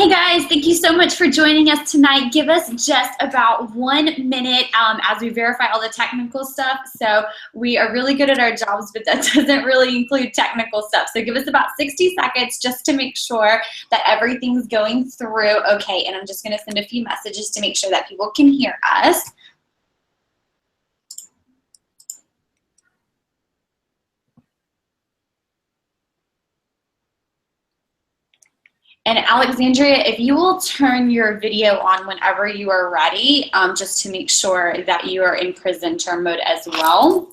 Hey guys, thank you so much for joining us tonight. Give us just about 1 minute as we verify all the technical stuff. So we are really good at our jobs, but that doesn't really include technical stuff. So give us about 60 seconds just to make sure that everything's going through okay. And I'm just going to send a few messages to make sure that people can hear us. And Alexandria, if you will turn your video on whenever you are ready, just to make sure that you are in presenter mode as well.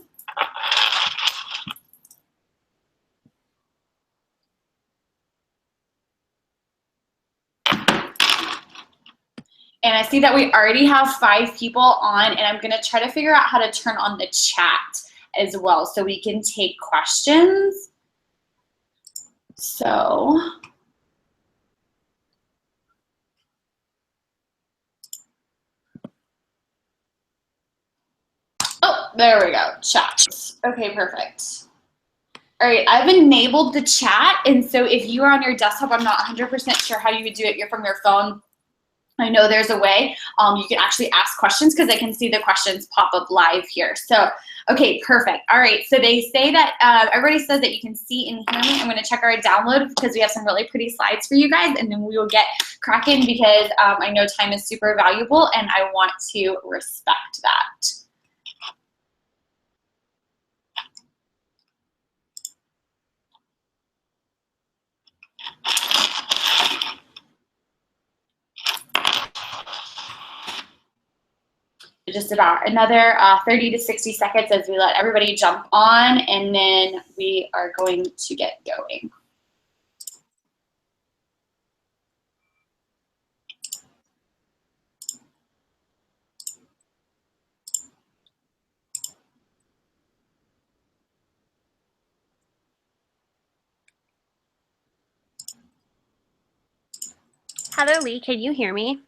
And I see that we already have 5 people on, and I'm gonna try to figure out how to turn on the chat as well so we can take questions. So. Oh, there we go, chat. Okay, perfect. All right, I've enabled the chat, and so if you are on your desktop, I'm not 100% sure how you would do it. You're from your phone. I know there's a way. You can actually ask questions because I can see the questions pop up live here. So, okay, perfect. All right, so they say that everybody says that you can see and hear me. I'm going to check our download because we have some really pretty slides for you guys, and then we will get cracking because I know time is super valuable, and I want to respect that. Just about another 30 to 60 seconds as we let everybody jump on, and then we are going to get going. Hello, Lee. Can you hear me?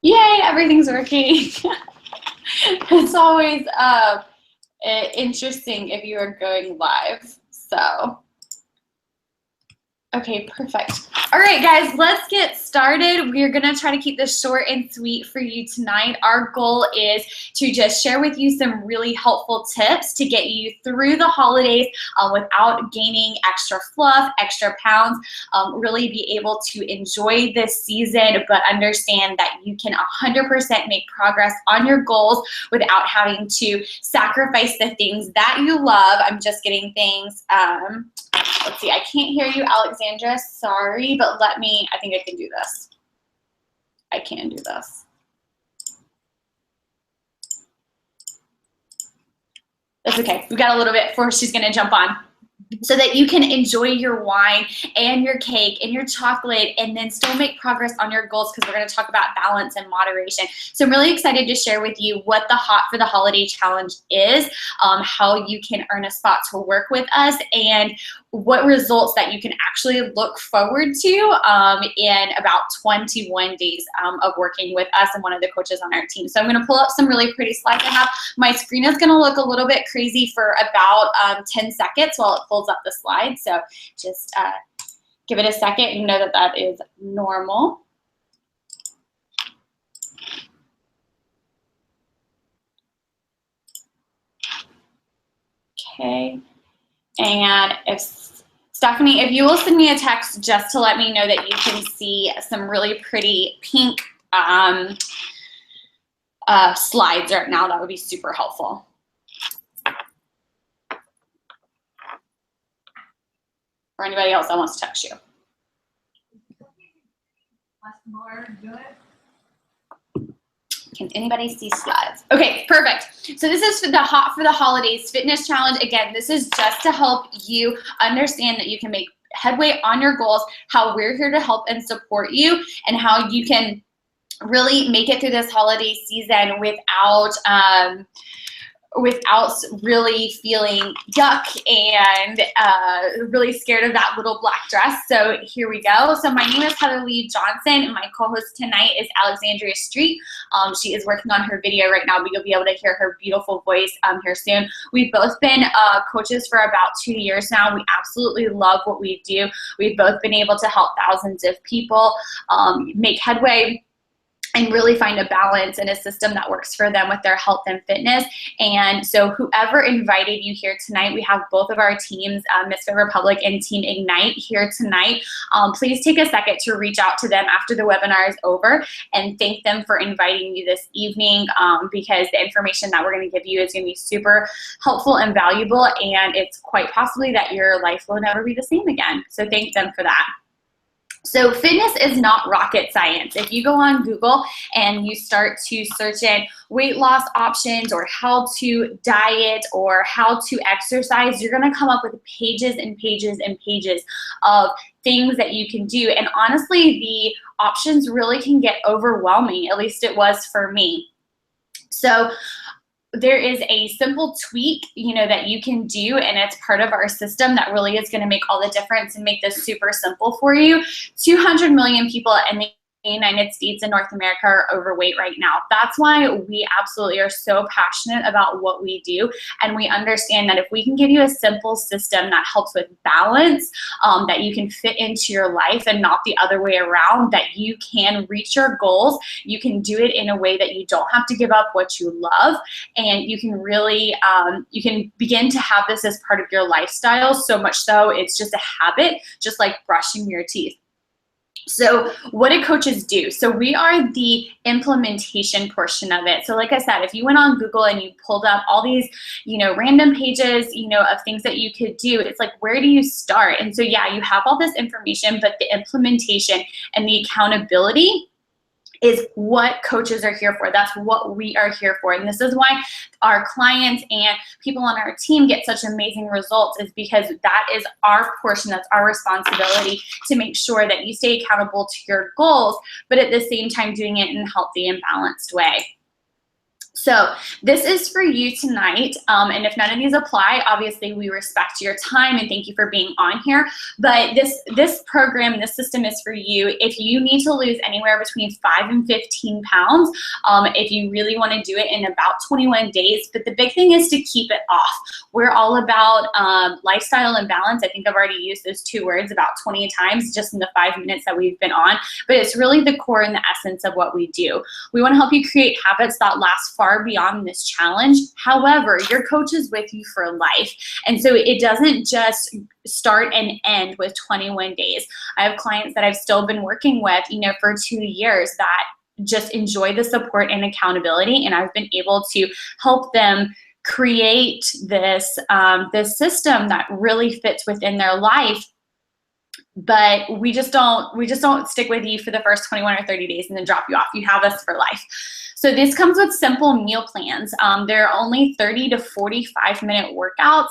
Yay, everything's working. It's always interesting if you are going live. So, okay, perfect. All right, guys, let's get started. We're gonna try to keep this short and sweet for you tonight. Our goal is to just share with you some really helpful tips to get you through the holidays without gaining extra fluff, extra pounds, really be able to enjoy this season, but understand that you can 100% make progress on your goals without having to sacrifice the things that you love. I'm just getting things, let's see, I can't hear you, Alexandra, sorry, but I think I can do this. I can do this. That's okay, we've got a little bit before she's gonna jump on. So that you can enjoy your wine and your cake and your chocolate and then still make progress on your goals, because we're going to talk about balance and moderation. So I'm really excited to share with you what the Hot for the Holiday Challenge is, how you can earn a spot to work with us, and what results that you can actually look forward to in about 21 days of working with us and one of the coaches on our team. So I'm going to pull up some really pretty slides I have. My screen is going to look a little bit crazy for about 10 seconds while it pulls up the slide. So just give it a second and know that that is normal. Okay. And Stephanie, if you will send me a text just to let me know that you can see some really pretty pink slides right now, that would be super helpful. Or anybody else that wants to text you. Can anybody see slides? Okay, perfect. So this is for the Hot for the Holidays Fitness Challenge. Again, this is just to help you understand that you can make headway on your goals, how we're here to help and support you, and how you can really make it through this holiday season without without really feeling yuck and really scared of that little black dress. So here we go. So my name is Heather Lee Johnson, and my co-host tonight is Andrea Street. She is working on her video right now, but you'll be able to hear her beautiful voice here soon. We've both been coaches for about 2 years now. We absolutely love what we do. We've both been able to help thousands of people make headway and really find a balance and a system that works for them with their health and fitness. And so whoever invited you here tonight, we have both of our teams, Miss Fit Republic and Team Ignite, here tonight. Please take a second to reach out to them after the webinar is over and thank them for inviting you this evening, because the information that we're going to give you is going to be super helpful and valuable, and it's quite possibly that your life will never be the same again. So thank them for that. So fitness is not rocket science. If you go on Google and you start to search in weight loss options or how to diet or how to exercise, you're going to come up with pages and pages and pages of things that you can do. And honestly, the options really can get overwhelming. At least it was for me. So there is a simple tweak, that you can do, and it's part of our system that really is going to make all the difference and make this super simple for you. 200 million people in the United States and North America are overweight right now. That's why we absolutely are so passionate about what we do, and we understand that if we can give you a simple system that helps with balance, that you can fit into your life and not the other way around, that you can reach your goals, you can do it in a way that you don't have to give up what you love, and you can really, you can begin to have this as part of your lifestyle, so much so it's just a habit, just like brushing your teeth. So what do coaches do? So we are the implementation portion of it. So like I said, if you went on Google and you pulled up all these, random pages, of things that you could do, it's like, where do you start? And so, yeah, you have all this information, but the implementation and the accountability is what coaches are here for. That's what we are here for. And this is why our clients and people on our team get such amazing results, is because that is our portion, that's our responsibility to make sure that you stay accountable to your goals, but at the same time doing it in a healthy and balanced way. So this is for you tonight, and if none of these apply, obviously we respect your time and thank you for being on here, but this program, this system is for you if you need to lose anywhere between 5 and 15 pounds, if you really want to do it in about 21 days, but the big thing is to keep it off. We're all about lifestyle and balance. I think I've already used those 2 words about 20 times just in the 5 minutes that we've been on, but it's really the core and the essence of what we do. We want to help you create habits that last far beyond this challenge. However, your coach is with you for life. And so it doesn't just start and end with 21 days. I have clients that I've still been working with, for 2 years that just enjoy the support and accountability. And I've been able to help them create this, this system that really fits within their life. But we just don't stick with you for the first 21 or 30 days and then drop you off. You have us for life. So this comes with simple meal plans. They're only 30 to 45 minute workouts.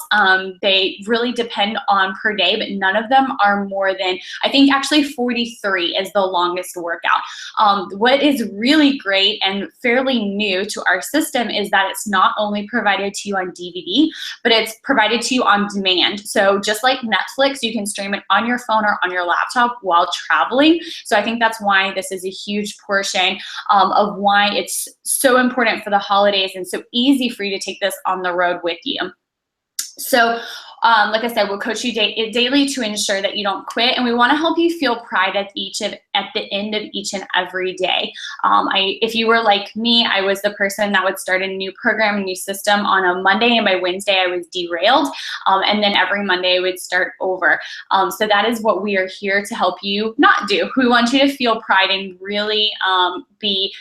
They really depend on per day, but none of them are more than, I think actually 43 is the longest workout. What is really great and fairly new to our system is that it's not only provided to you on DVD, but it's provided to you on demand. So just like Netflix, you can stream it on your phone or on your laptop while traveling. So I think that's why this is a huge portion of why it's so important for the holidays and so easy for you to take this on the road with you. So like I said, we'll coach you daily to ensure that you don't quit, and we want to help you feel pride at the end of each and every day. If you were like me, I was the person that would start a new program, a new system on a Monday, and by Wednesday I was derailed, and then every Monday I would start over. So that is what we are here to help you not do. We want you to feel pride and really be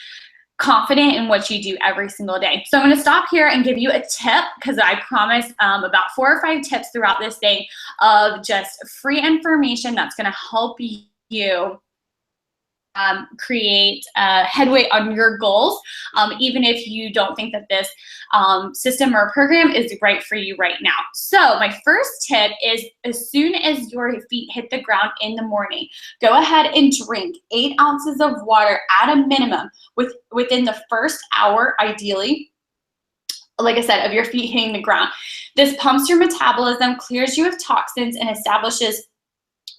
confident in what you do every single day. So I'm going to stop here and give you a tip, because I promise about 4 or 5 tips throughout this thing of just free information that's going to help you create headway on your goals, even if you don't think that this system or program is right for you right now. So my first tip is, as soon as your feet hit the ground in the morning, go ahead and drink 8 ounces of water at a minimum within the first hour, ideally. like I said, of your feet hitting the ground. This pumps your metabolism, clears you of toxins, and establishes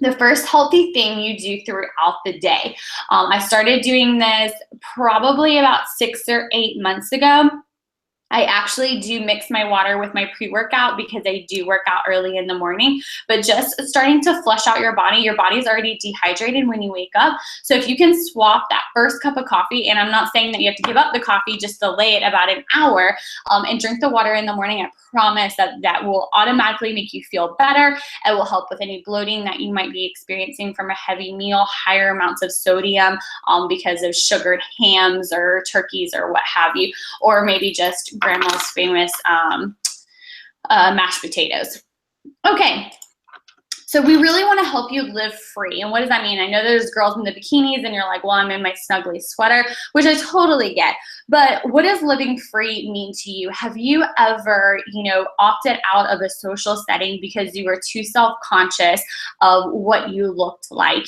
the first healthy thing you do throughout the day. I started doing this probably about 6 or 8 months ago. I actually do mix my water with my pre-workout because I do work out early in the morning, but just starting to flush out your body's already dehydrated when you wake up. So if you can swap that first cup of coffee, and I'm not saying that you have to give up the coffee, just delay it about an hour, and drink the water in the morning, I promise that will automatically make you feel better. It will help with any bloating that you might be experiencing from a heavy meal, higher amounts of sodium because of sugared hams or turkeys or what have you, or maybe just grandma's famous mashed potatoes. Okay, so we really want to help you live free. And what does that mean? I know there's girls in the bikinis and you're like, well, I'm in my snuggly sweater, which I totally get. But what does living free mean to you? Have you ever, opted out of a social setting because you were too self-conscious of what you looked like?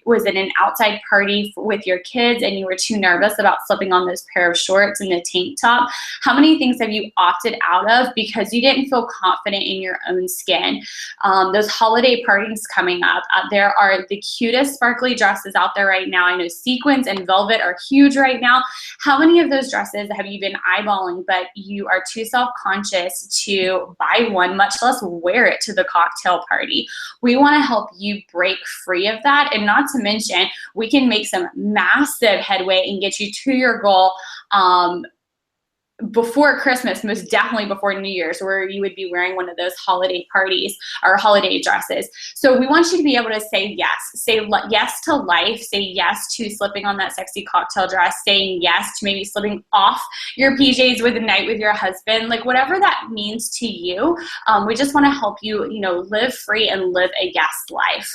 Was it an outside party with your kids and you were too nervous about slipping on those pair of shorts and the tank top? How many things have you opted out of because you didn't feel confident in your own skin? Those holiday parties coming up, there are the cutest sparkly dresses out there right now. I know sequins and velvet are huge right now. How many of those dresses have you been eyeballing, but you are too self-conscious to buy one, much less wear it to the cocktail party? We want to help you break free of that. And not to mention, we can make some massive headway and get you to your goal before Christmas, most definitely before New Year's, where you would be wearing one of those holiday parties or holiday dresses. So we want you to be able to say yes. Say yes to life. Say yes to slipping on that sexy cocktail dress. Saying yes to maybe slipping off your PJs with a night with your husband. Like whatever that means to you, we just want to help you, live free and live a yes life.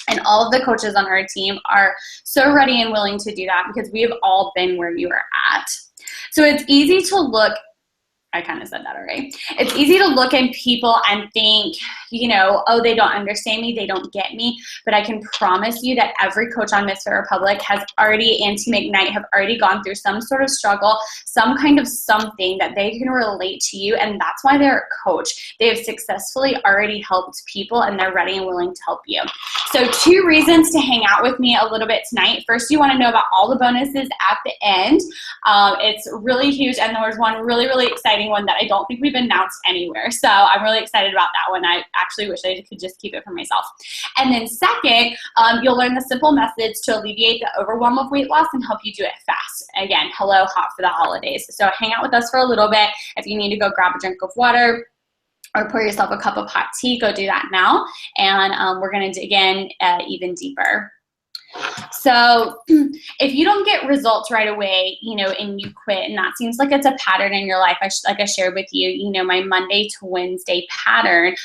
And all of the coaches on our team are so ready and willing to do that because we have all been where you are at. So it's easy to look, I kind of said that already. It's easy to look at people and think, oh, they don't understand me, they don't get me. But I can promise you that every coach on Miss Fit Republic has already, and Team Ignite have already gone through some sort of struggle, some kind of something that they can relate to you. And that's why they're a coach. They have successfully already helped people and they're ready and willing to help you. So 2 reasons to hang out with me a little bit tonight. First, you want to know about all the bonuses at the end. It's really huge. And there was one really, really exciting one that I don't think we've announced anywhere. So I'm really excited about that one. I actually wish I could just keep it for myself. And then second, you'll learn the simple methods to alleviate the overwhelm of weight loss and help you do it fast. Again, hello, hot for the holidays. So hang out with us for a little bit. If you need to go grab a drink of water or pour yourself a cup of hot tea, go do that now. And we're going to dig in even deeper. So if you don't get results right away, and you quit, and that seems like it's a pattern in your life, like I shared with you, my Monday to Wednesday pattern,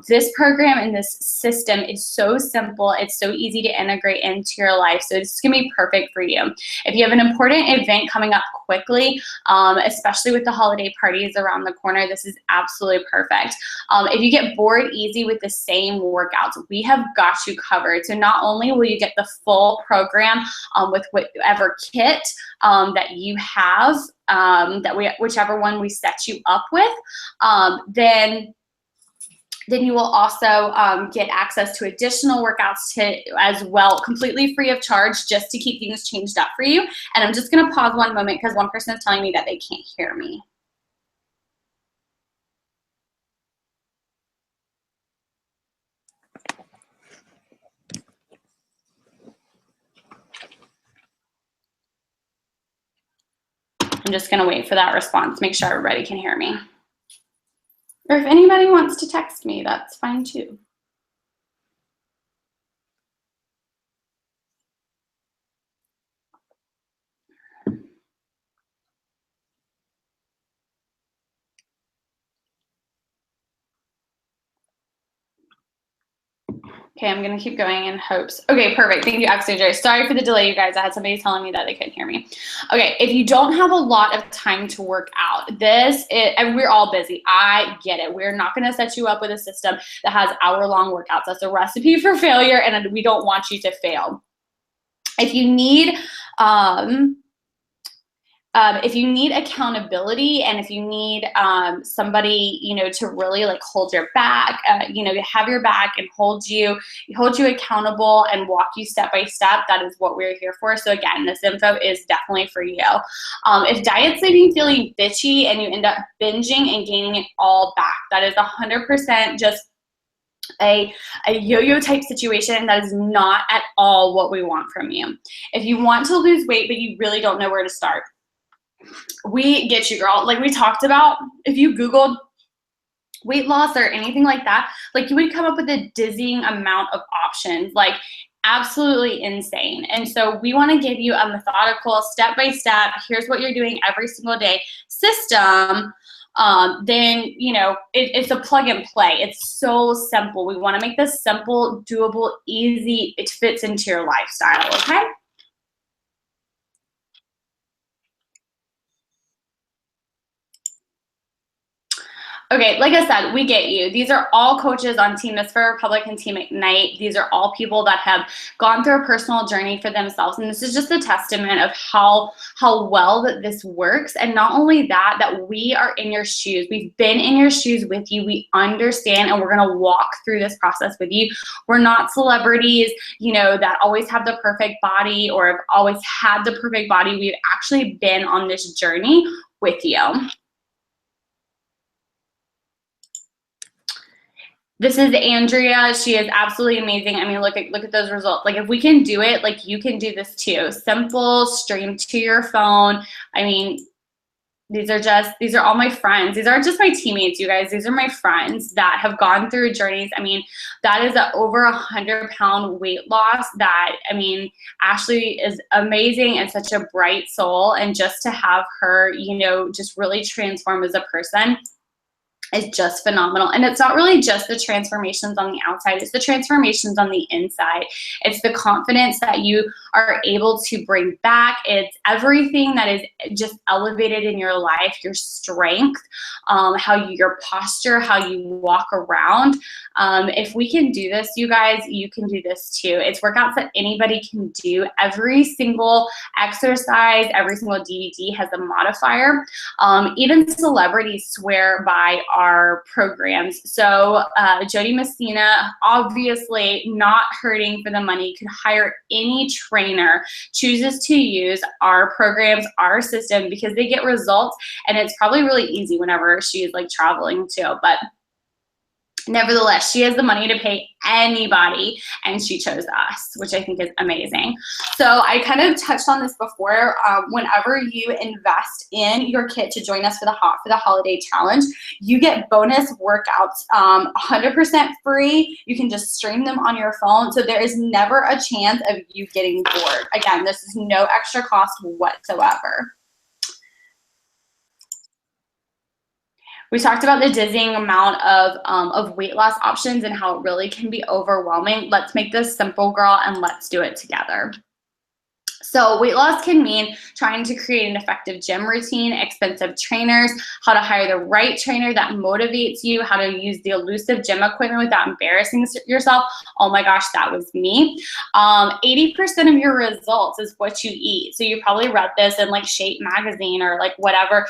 this program and this system is so simple. It's so easy to integrate into your life. So it's going to be perfect for you. If you have an important event coming up quickly, especially with the holiday parties around the corner, this is absolutely perfect. If you get bored easy with the same workouts, we have got you covered. So not only will you get the full program with whatever kit that you have, whichever one we set you up with, then you will also get access to additional workouts as well, completely free of charge, just to keep things changed up for you. And I'm just going to pause one moment because one person is telling me that they can't hear me. I'm just going to wait for that response, make sure everybody can hear me. Or if anybody wants to text me, that's fine too. Okay, I'm gonna keep going in hopes. Okay, perfect. Thank you, Andrea. Sorry for the delay, you guys. I had somebody telling me that they couldn't hear me. Okay, if you don't have a lot of time to work out, and we're all busy. I get it. We're not gonna set you up with a system that has hour-long workouts. That's a recipe for failure, and we don't want you to fail. If you need if you need accountability and if you need somebody, to really like hold your back, have your back and hold you accountable and walk you step by step, that is what we're here for. So again, this info is definitely for you. If diet's leaving you feeling bitchy and you end up binging and gaining it all back, that is 100% just a yo-yo type situation. That is not at all what we want from you. If you want to lose weight but you really don't know where to start, we get you, girl. Like we talked about, if you Googled weight loss or anything like that, like you would come up with a dizzying amount of options, like absolutely insane. And so we want to give you a methodical, step-by-step, here's what you're doing every single day system. Then, it's a plug and play. It's so simple. We want to make this simple, doable, easy. It fits into your lifestyle, okay? Okay, like I said, we get you. These are all coaches on Team Miss for Republic and Team Ignite. These are all people that have gone through a personal journey for themselves. And this is just a testament of how well that this works. And not only that we are in your shoes. We've been in your shoes with you. We understand, and we're going to walk through this process with you. We're not celebrities, that always have the perfect body or have always had the perfect body. We've actually been on this journey with you. This is Andrea. She is absolutely amazing. I mean, look at those results. Like if we can do it, like you can do this too. Simple, stream to your phone. I mean, these are all my friends. These aren't just my teammates, you guys. These are my friends that have gone through journeys. I mean, that is over 100-pound weight loss. Ashley is amazing and such a bright soul. And just to have her, just really transform as a person is just phenomenal. And it's not really just the transformations on the outside, it's the transformations on the inside. It's the confidence that you are able to bring back. It's everything that is just elevated in your life, your strength, your posture, how you walk around. If we can do this, you guys, you can do this too. It's workouts that anybody can do. Every single exercise, every single DVD has a modifier. Even celebrities swear by our programs. So Jody Messina, obviously not hurting for the money, could hire any trainer, chooses to use our programs, our system, because they get results. And it's probably really easy whenever she's like traveling too. But nevertheless, she has the money to pay anybody, and she chose us, which I think is amazing. So I kind of touched on this before. Whenever you invest in your kit to join us for the holiday challenge, you get bonus workouts, 100% free. You can just stream them on your phone. So there is never a chance of you getting bored. Again, this is no extra cost whatsoever. We talked about the dizzying amount of weight loss options and how it really can be overwhelming. Let's make this simple, girl, and let's do it together. So weight loss can mean trying to create an effective gym routine, expensive trainers, how to hire the right trainer that motivates you, how to use the elusive gym equipment without embarrassing yourself. Oh my gosh, that was me. 80% of your results is what you eat. So you probably read this in like Shape magazine or like whatever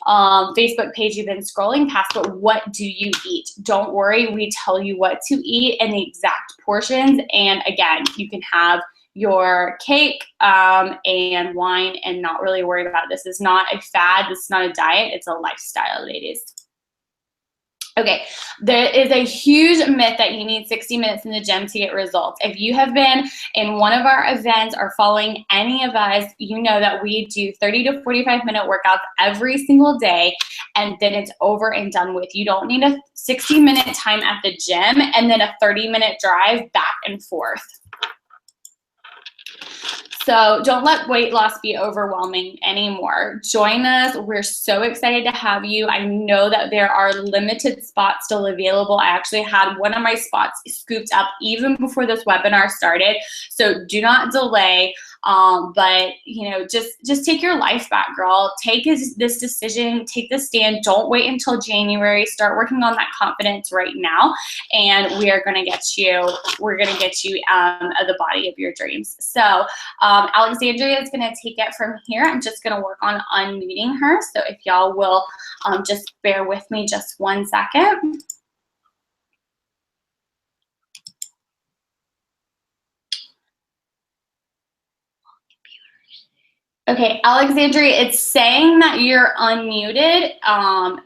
Facebook page you've been scrolling past, but what do you eat? Don't worry, we tell you what to eat and the exact portions. And again, you can have your cake and wine and not really worry about it. This is not a fad. This is not a diet. It's a lifestyle, ladies. Okay, there is a huge myth that you need 60 minutes in the gym to get results. If you have been in one of our events or following any of us, you know that we do 30 to 45-minute workouts every single day, and then it's over and done with. You don't need a 60-minute time at the gym and then a 30-minute drive back and forth. So don't let weight loss be overwhelming anymore. Join us. We're so excited to have you. I know that there are limited spots still available. I actually had one of my spots scooped up even before this webinar started. So do not delay. But you know, just take your life back, girl. Take this decision, take this stand. Don't wait until January. Start working on that confidence right now, and we're gonna get you the body of your dreams. So Alexandria is gonna take it from here. I'm just gonna work on unmuting her. So if y'all will just bear with me just 1 second. Okay, Alexandria, it's saying that you're unmuted.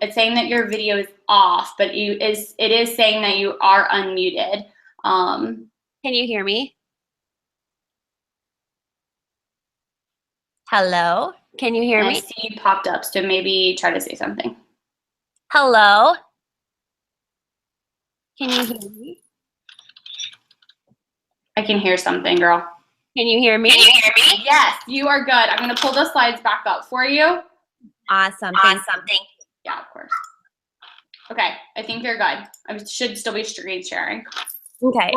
It's saying that your video is off, but it is saying that you are unmuted. Can you hear me? Hello? Can you hear me? I see you popped up, so maybe try to say something. Hello? Can you hear me? I can hear something, girl. Can you hear me? Can you hear me? Yes, you are good. I'm going to pull the slides back up for you. Awesome. Thank you. Yeah, of course. Okay, I think you're good. I should still be screen sharing. Okay.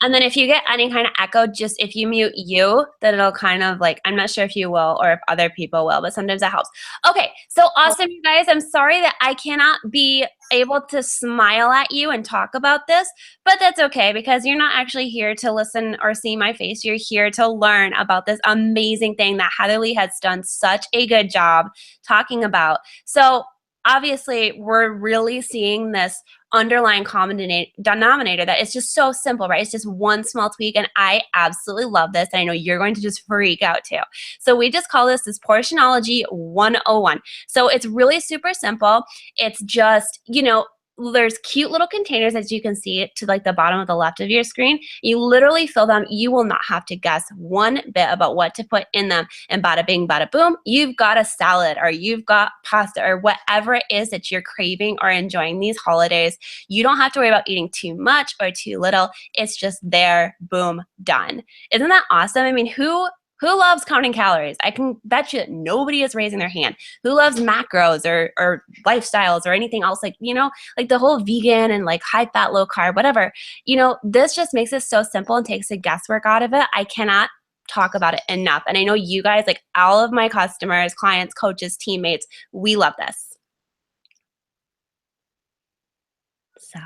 And then if you get any kind of echo, just if you mute you, then it'll kind of like, I'm not sure if you will or if other people will, but sometimes that helps. Okay, so awesome, you guys. I'm sorry that I cannot be able to smile at you and talk about this, but that's okay because you're not actually here to listen or see my face. You're here to learn about this amazing thing that Heather Lee has done such a good job talking about. So obviously, we're really seeing this underlying common denominator that it's just so simple, right? It's just one small tweak, and I absolutely love this. And I know you're going to just freak out too. So we just call this Portionology 101. So it's really super simple. It's just, you know, there's cute little containers, as you can see to like the bottom of the left of your screen. You literally fill them. You will not have to guess one bit about what to put in them. And bada bing, bada boom, you've got a salad or you've got pasta or whatever it is that you're craving or enjoying these holidays. You don't have to worry about eating too much or too little. It's just there, boom, done. Isn't that awesome? I mean, who loves counting calories? I can bet you that nobody is raising their hand. Who loves macros or lifestyles or anything else? Like, you know, like the whole vegan and like high fat, low carb, whatever. You know, this just makes it so simple and takes the guesswork out of it. I cannot talk about it enough. And I know you guys, like all of my customers, clients, coaches, teammates, we love this. So.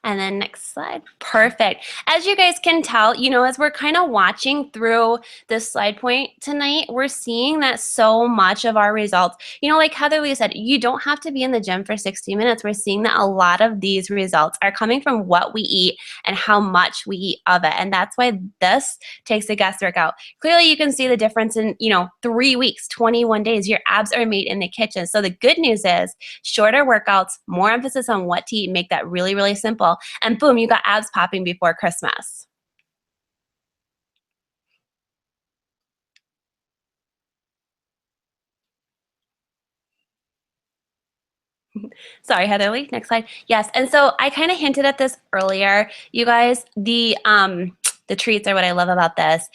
And then next slide. Perfect. As you guys can tell, you know, as we're kind of watching through this slide point tonight, we're seeing that so much of our results, you know, like Heather Lee said, you don't have to be in the gym for 60 minutes. We're seeing that a lot of these results are coming from what we eat and how much we eat of it. And that's why this takes the guesswork out. Clearly, you can see the difference in, you know, 3 weeks, 21 days, your abs are made in the kitchen. So the good news is shorter workouts, more emphasis on what to eat, make that really, really simple. And boom, you got abs popping before Christmas. Sorry, Heather Lee, next slide. Yes, and so I kind of hinted at this earlier. You guys, the treats are what I love about this.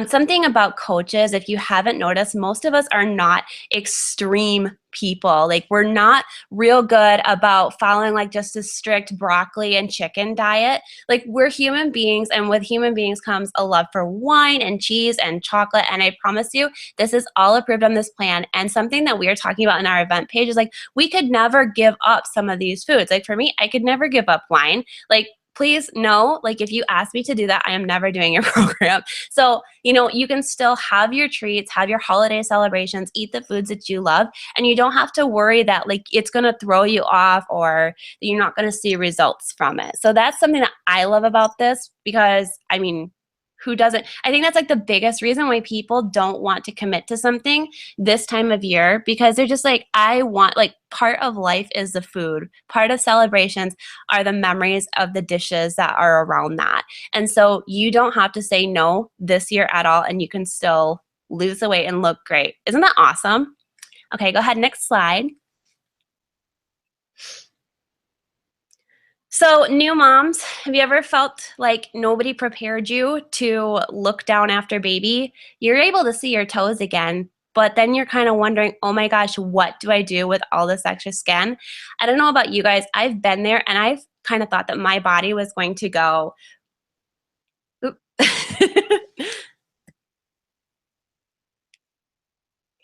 Something about coaches, if you haven't noticed, most of us are not extreme people. Like we're not real good about following like just a strict broccoli and chicken diet. Like we're human beings, and with human beings comes a love for wine and cheese and chocolate. And I promise you, this is all approved on this plan. And something that we are talking about in our event page is like, we could never give up some of these foods. Like for me, I could never give up wine. Like please no, like if you ask me to do that, I am never doing your program. So, you know, you can still have your treats, have your holiday celebrations, eat the foods that you love, and you don't have to worry that like it's going to throw you off or that you're not going to see results from it. So that's something that I love about this because, I mean, who doesn't? I think that's like the biggest reason why people don't want to commit to something this time of year, because they're just like, I want, like, part of life is the food. Part of celebrations are the memories of the dishes that are around that. And so you don't have to say no this year at all, and you can still lose the weight and look great. Isn't that awesome? Okay, go ahead, next slide. So new moms, have you ever felt like nobody prepared you to look down after baby? You're able to see your toes again, but then you're kind of wondering, oh my gosh, what do I do with all this extra skin? I don't know about you guys. I've been there, and I've kind of thought that my body was going to go, oop.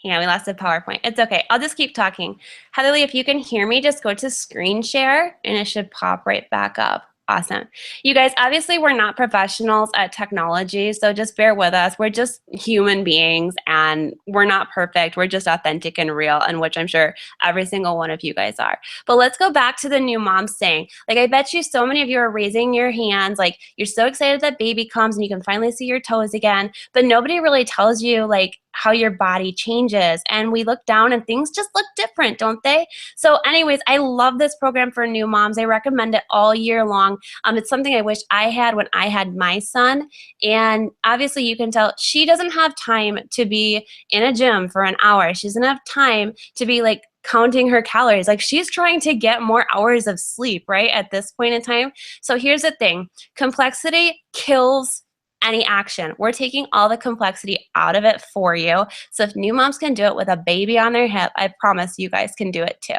Yeah, we lost the PowerPoint. It's okay. I'll just keep talking. Heatherly, if you can hear me, just go to screen share and it should pop right back up. Awesome. You guys, obviously we're not professionals at technology, so just bear with us. We're just human beings and we're not perfect. We're just authentic and real, and which I'm sure every single one of you guys are. But let's go back to the new moms thing. Like, I bet you so many of you are raising your hands, like you're so excited that baby comes and you can finally see your toes again, but nobody really tells you like how your body changes. And we look down and things just look different, don't they? So anyways, I love this program for new moms. I recommend it all year long. It's something I wish I had when I had my son. And obviously you can tell she doesn't have time to be in a gym for an hour. She doesn't have time to be like counting her calories. Like, she's trying to get more hours of sleep, right? At this point in time. So here's the thing. Complexity kills any action. We're taking all the complexity out of it for you. So if new moms can do it with a baby on their hip, I promise you guys can do it too.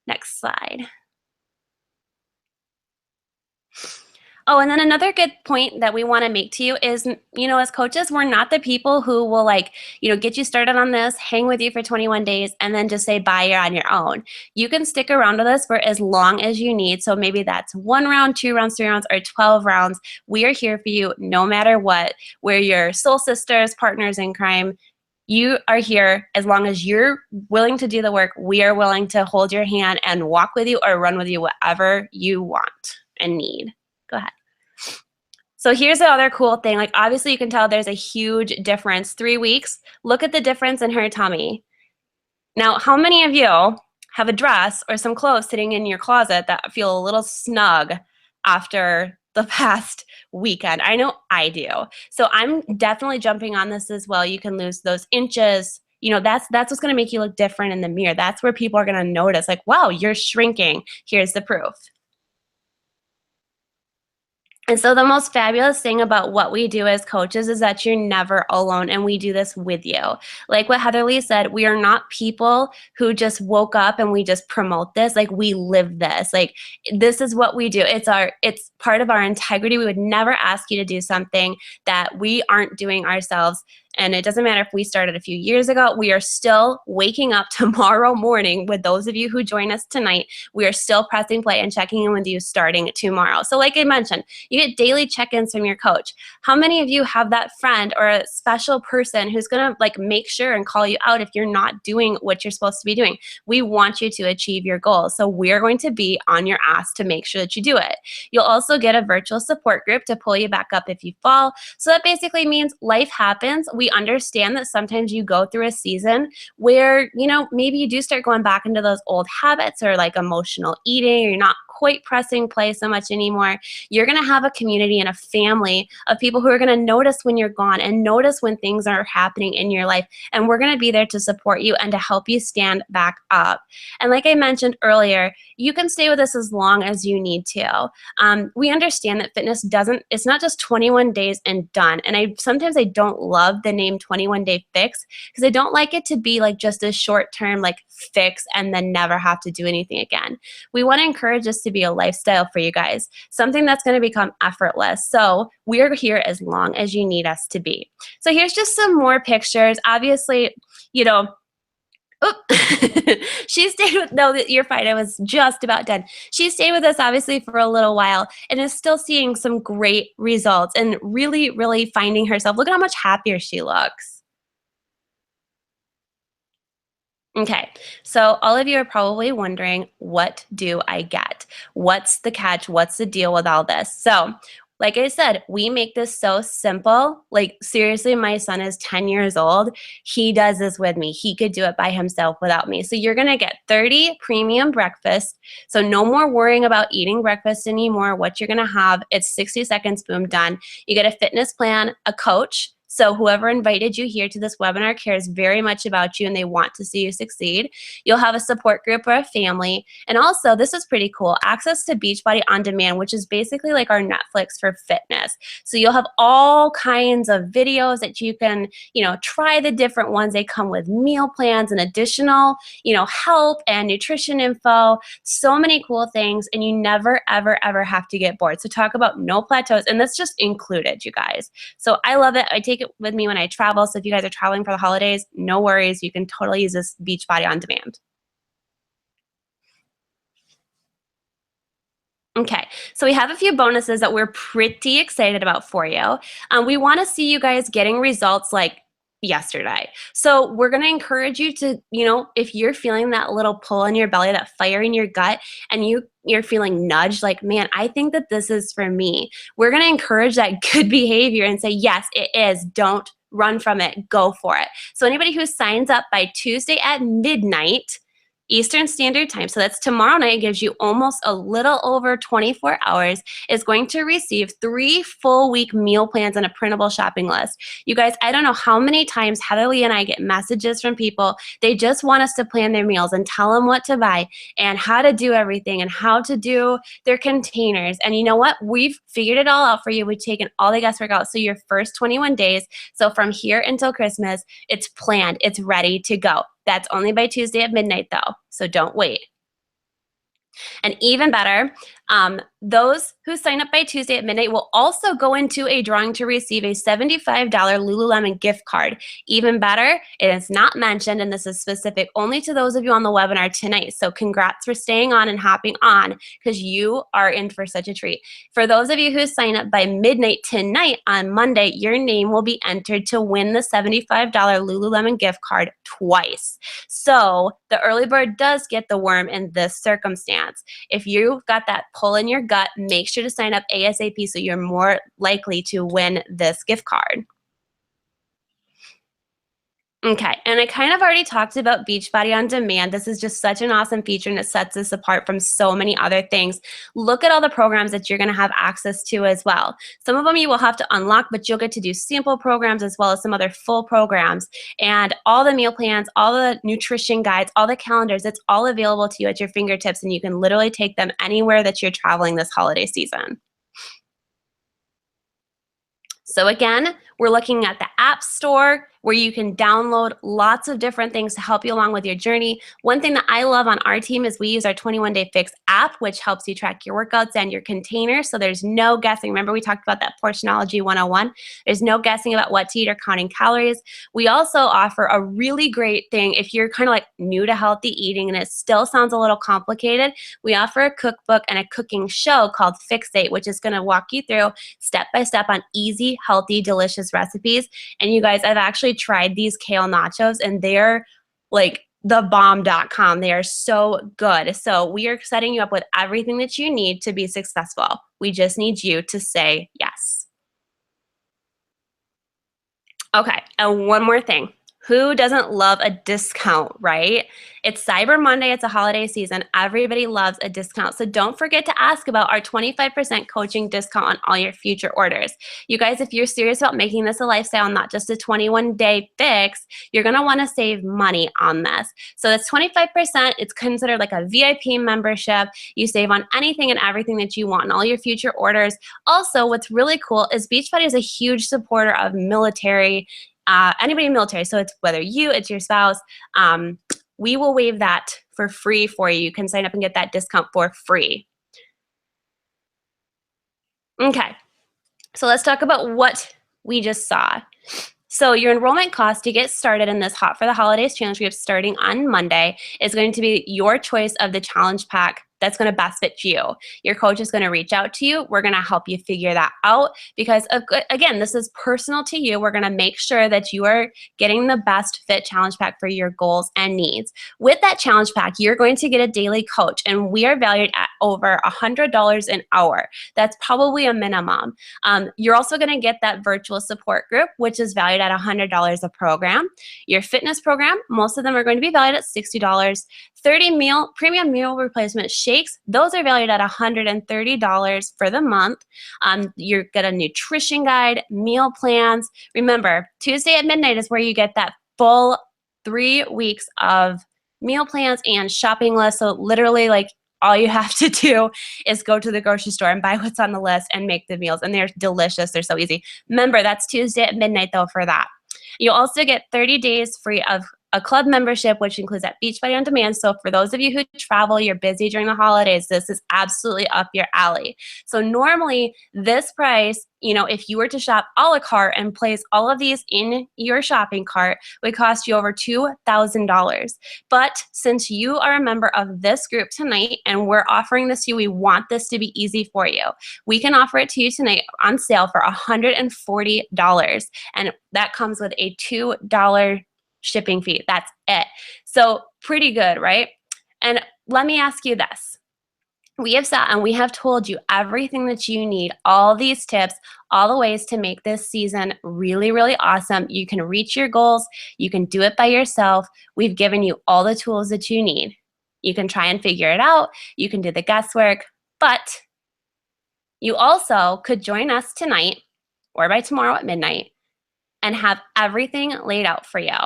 Next slide. Oh, and then another good point that we want to make to you is, as coaches, we're not the people who will get you started on this, hang with you for 21 days, and then just say, bye, you're on your own. You can stick around with us for as long as you need. So maybe that's 1 round, 2 rounds, 3 rounds, or 12 rounds. We are here for you no matter what. We're your soul sisters, partners in crime. You are here as long as you're willing to do the work. We are willing to hold your hand and walk with you or run with you, whatever you want and need. Go ahead. So here's the other cool thing. Like, obviously you can tell there's a huge difference. 3 weeks, look at the difference in her tummy. Now, how many of you have a dress or some clothes sitting in your closet that feel a little snug after the past weekend? I know I do. So I'm definitely jumping on this as well. You can lose those inches. That's what's going to make you look different in the mirror. That's where people are going to notice, like, wow, you're shrinking. Here's the proof. And so the most fabulous thing about what we do as coaches is that you're never alone, and we do this with you. Like what Heatherly said, we are not people who just woke up and we just promote this. Like, we live this. Like, this is what we do. It's part of our integrity. We would never ask you to do something that we aren't doing ourselves. And it doesn't matter if we started a few years ago, we are still waking up tomorrow morning with those of you who join us tonight. We are still pressing play and checking in with you starting tomorrow. So like I mentioned, you get daily check-ins from your coach. How many of you have that friend or a special person who's gonna make sure and call you out if you're not doing what you're supposed to be doing? We want you to achieve your goals. So we're going to be on your ass to make sure that you do it. You'll also get a virtual support group to pull you back up if you fall. So that basically means life happens. We understand that sometimes you go through a season where, maybe you do start going back into those old habits or like emotional eating, or you're not quite pressing play so much anymore. You're going to have a community and a family of people who are going to notice when you're gone and notice when things are happening in your life. And we're going to be there to support you and to help you stand back up. And like I mentioned earlier, you can stay with us as long as you need to. We understand that fitness it's not just 21 days and done. And sometimes I don't love the name 21 Day Fix, because I don't like it to be like just a short term fix and then never have to do anything again. We want to encourage this to be a lifestyle for you guys, something that's going to become effortless. So we're here as long as you need us to be. So here's just some more pictures. Obviously, she stayed with, no, you're fine. I was just about done. She stayed with us obviously for a little while and is still seeing some great results and really, really finding herself. Look at how much happier she looks. Okay, so all of you are probably wondering, what do I get? What's the catch? What's the deal with all this? So, like I said, we make this so simple. Like, seriously, my son is 10 years old. He does this with me. He could do it by himself without me. So you're going to get 30 premium breakfasts. So no more worrying about eating breakfast anymore. What you're going to have, it's 60 seconds, boom, done. You get a fitness plan, a coach, So whoever invited you here to this webinar cares very much about you and they want to see you succeed. You'll have a support group or a family. And also, this is pretty cool, access to Beachbody On Demand, which is basically like our Netflix for fitness. So you'll have all kinds of videos that you can, try the different ones. They come with meal plans and additional, help and nutrition info, so many cool things, and you never, ever, ever have to get bored. So talk about no plateaus, and that's just included, you guys. So I love it. I take it with me when I travel. So if you guys are traveling for the holidays, no worries. You can totally use this Beachbody On Demand. Okay, so we have a few bonuses that we're pretty excited about for you. We want to see you guys getting results like yesterday. So we're going to encourage you to, if you're feeling that little pull in your belly, that fire in your gut, and you're feeling nudged, like, man, I think that this is for me. We're going to encourage that good behavior and say, yes, it is. Don't run from it. Go for it. So anybody who signs up by Tuesday at midnight, Eastern Standard Time, so that's tomorrow night, gives you almost a little over 24 hours, is going to receive 3 full week meal plans and a printable shopping list. You guys, I don't know how many times Heatherly and I get messages from people. They just want us to plan their meals and tell them what to buy and how to do everything and how to do their containers. And you know what? We've figured it all out for you. We've taken all the guesswork out. So your first 21 days, so from here until Christmas, it's planned. It's ready to go. That's only by Tuesday at midnight, though, so don't wait. And even better, those who sign up by Tuesday at midnight will also go into a drawing to receive a $75 Lululemon gift card. Even better, it is not mentioned, and this is specific only to those of you on the webinar tonight. So congrats for staying on and hopping on, because you are in for such a treat. For those of you who sign up by midnight tonight on Monday, your name will be entered to win the $75 Lululemon gift card twice. So the early bird does get the worm in this circumstance. If you've got that pull in your gut, make sure to sign up ASAP so you're more likely to win this gift card. Okay, and I kind of already talked about Beachbody On Demand. This is just such an awesome feature, and it sets us apart from so many other things. Look at all the programs that you're going to have access to as well. Some of them you will have to unlock, but you'll get to do sample programs as well as some other full programs. And all the meal plans, all the nutrition guides, all the calendars, it's all available to you at your fingertips, and you can literally take them anywhere that you're traveling this holiday season. So again, we're looking at the App Store where you can download lots of different things to help you along with your journey. One thing that I love on our team is we use our 21-Day Fix app, which helps you track your workouts and your containers. So there's no guessing. Remember, we talked about that Portionology 101. There's no guessing about what to eat or counting calories. We also offer a really great thing if you're kind of like new to healthy eating and it still sounds a little complicated. We offer a cookbook and a cooking show called Fixate, which is going to walk you through step by step on easy, healthy, delicious recipes. And you guys, I've actually tried these kale nachos and they're like thebomb.com. They are so good. So we are setting you up with everything that you need to be successful. We just need you to say yes. Okay, and one more thing. Who doesn't love a discount, right? It's Cyber Monday. It's a holiday season. Everybody loves a discount. So don't forget to ask about our 25% coaching discount on all your future orders. You guys, if you're serious about making this a lifestyle, not just a 21-day fix, you're going to want to save money on this. So that's 25%. It's considered like a VIP membership. You save on anything and everything that you want in all your future orders. Also, what's really cool is Beachbody is a huge supporter of military, anybody in military. So it's whether it's your spouse, we will waive that for free for you. You can sign up and get that discount for free. Okay, so let's talk about what we just saw. So your enrollment cost to get started in this Hot for the Holidays challenge group starting on Monday is going to be your choice of the challenge pack that's going to best fit you. Your coach is going to reach out to you. We're going to help you figure that out because, again, this is personal to you. We're going to make sure that you are getting the best fit challenge pack for your goals and needs. With that challenge pack, you're going to get a daily coach, and we are valued at over $100 an hour. That's probably a minimum. You're also going to get that virtual support group, which is valued at $100 a program. Your fitness program, most of them are going to be valued at $60. 30 premium meal replacement shakes, those are valued at $130 for the month. You get a nutrition guide, meal plans. Remember, Tuesday at midnight is where you get that full 3 weeks of meal plans and shopping list. So literally, like, all you have to do is go to the grocery store and buy what's on the list and make the meals. And they're delicious. They're so easy. Remember, that's Tuesday at midnight, though, for that. You'll also get 30 days free of a club membership, which includes that Beachbody On Demand. So for those of you who travel, you're busy during the holidays, this is absolutely up your alley. So normally this price, you know, if you were to shop a la carte and place all of these in your shopping cart, would cost you over $2,000. But since you are a member of this group tonight and we're offering this to you, we want this to be easy for you. We can offer it to you tonight on sale for $140. And that comes with a $2 shipping fee. That's it. So pretty good, right? And let me ask you this. We have sat and we have told you everything that you need, all these tips, all the ways to make this season really, really awesome. You can reach your goals. You can do it by yourself. We've given you all the tools that you need. You can try and figure it out. You can do the guesswork, but you also could join us tonight or by tomorrow at midnight and have everything laid out for you.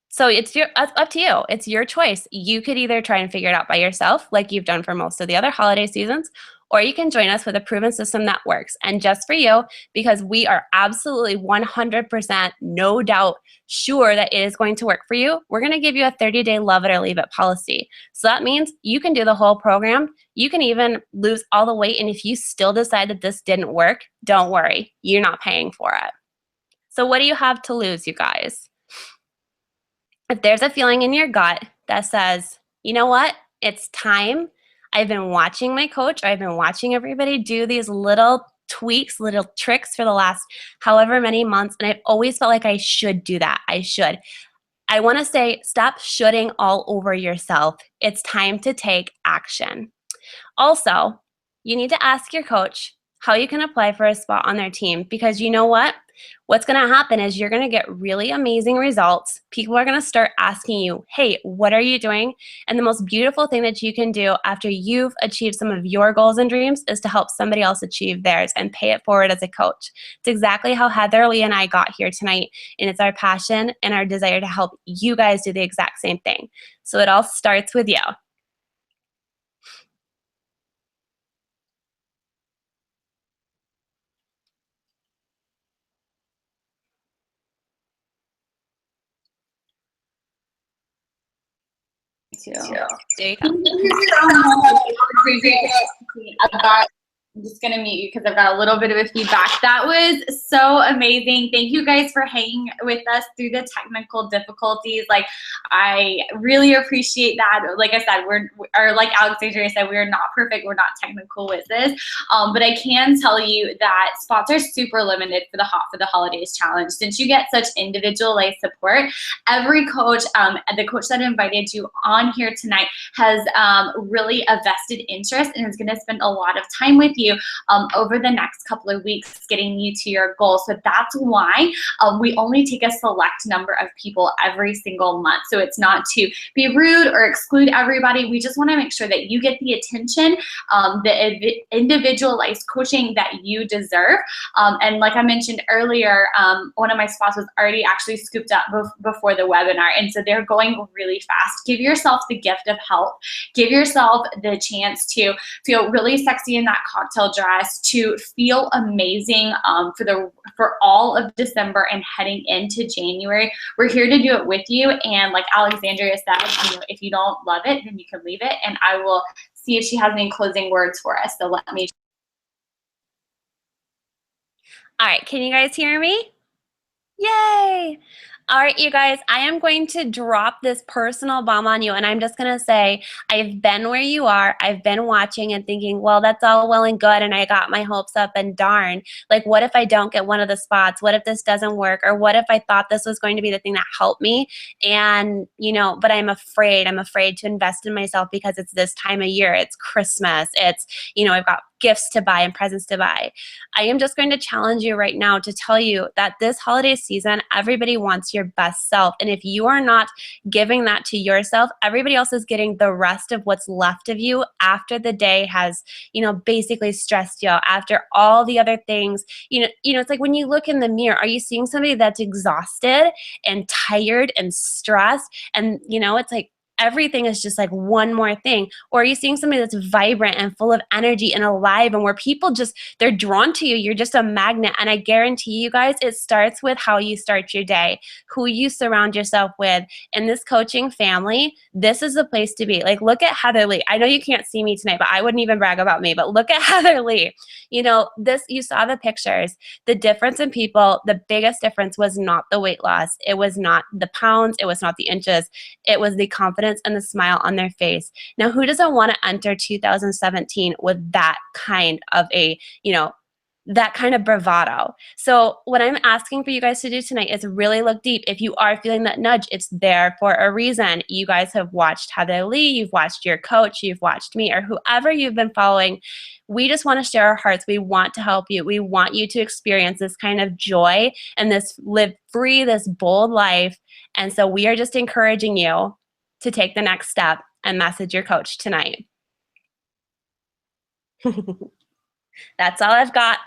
So it's up to you. It's your choice. You could either try and figure it out by yourself, like you've done for most of the other holiday seasons, or you can join us with a proven system that works. And just for you, because we are absolutely 100% no doubt sure that it is going to work for you, we're going to give you a 30-day love it or leave it policy. So that means you can do the whole program. You can even lose all the weight. And if you still decide that this didn't work, don't worry. You're not paying for it. So what do you have to lose, you guys? If there's a feeling in your gut that says, you know what, it's time. I've been watching my coach, or I've been watching everybody do these little tweaks, little tricks for the last however many months, and I've always felt like I should do that. I should. I want to say, stop shoulding all over yourself. It's time to take action. Also, you need to ask your coach how you can apply for a spot on their team, because you know what? What's going to happen is you're going to get really amazing results. People are going to start asking you, hey, what are you doing? And the most beautiful thing that you can do after you've achieved some of your goals and dreams is to help somebody else achieve theirs and pay it forward as a coach. It's exactly how Heather, Lee, and I got here tonight. And it's our passion and our desire to help you guys do the exact same thing. So it all starts with you. There you go. I'm just going to mute you because I've got a little bit of a feedback. That was so amazing. Thank you guys for hanging with us through the technical difficulties. Like, I really appreciate that. Like I said, like Alexandria said, we're not perfect. We're not technical with this. But I can tell you that spots are super limited for the Hot for the Holidays challenge. Since you get such individualized support, every coach, the coach that invited you on here tonight has really a vested interest and is going to spend a lot of time with you over the next couple of weeks getting you to your goal. So that's why we only take a select number of people every single month. So it's not to be rude or exclude everybody. We just want to make sure that you get the attention, the individualized coaching that you deserve. And like I mentioned earlier, one of my spots was already actually scooped up before the webinar. And so they're going really fast. Give yourself the gift of help. Give yourself the chance to feel really sexy in that cocktail dress, to feel amazing for all of December and heading into January. We're here to do it with you. And like Alexandria said, you know, if you don't love it, then you can leave it. And I will see if she has any closing words for us. So let me. All right, can you guys hear me? Yay! All right, you guys, I am going to drop this personal bomb on you, and I'm just going to say, I've been where you are. I've been watching and thinking, well, that's all well and good, and I got my hopes up, and darn, like, what if I don't get one of the spots? What if this doesn't work? Or what if I thought this was going to be the thing that helped me? And, you know, but I'm afraid to invest in myself because it's this time of year. It's Christmas. It's, you know, I've got gifts to buy and presents to buy. I am just going to challenge you right now to tell you that this holiday season, everybody wants to your best self. And if you are not giving that to yourself, everybody else is getting the rest of what's left of you after the day has, basically stressed you out, after all the other things. It's like when you look in the mirror, are you seeing somebody that's exhausted and tired and stressed? And, it's like, everything is just like one more thing. Or are you seeing somebody that's vibrant and full of energy and alive, and where people just, they're drawn to you? You're just a magnet. And I guarantee you guys, it starts with how you start your day, who you surround yourself with. In this coaching family, this is the place to be. Like, look at Heather Lee. I know you can't see me tonight, but I wouldn't even brag about me, but look at Heather Lee. You saw the pictures. The difference in people, the biggest difference was not the weight loss. It was not the pounds. It was not the inches. It was the confidence and the smile on their face. Now, who doesn't want to enter 2017 with that kind of that kind of bravado? So what I'm asking for you guys to do tonight is really look deep. If you are feeling that nudge, it's there for a reason. You guys have watched Heather Lee, you've watched your coach, you've watched me, or whoever you've been following. We just want to share our hearts. We want to help you. We want you to experience this kind of joy and this live free, this bold life. And so we are just encouraging you to take the next step and message your coach tonight. That's all I've got.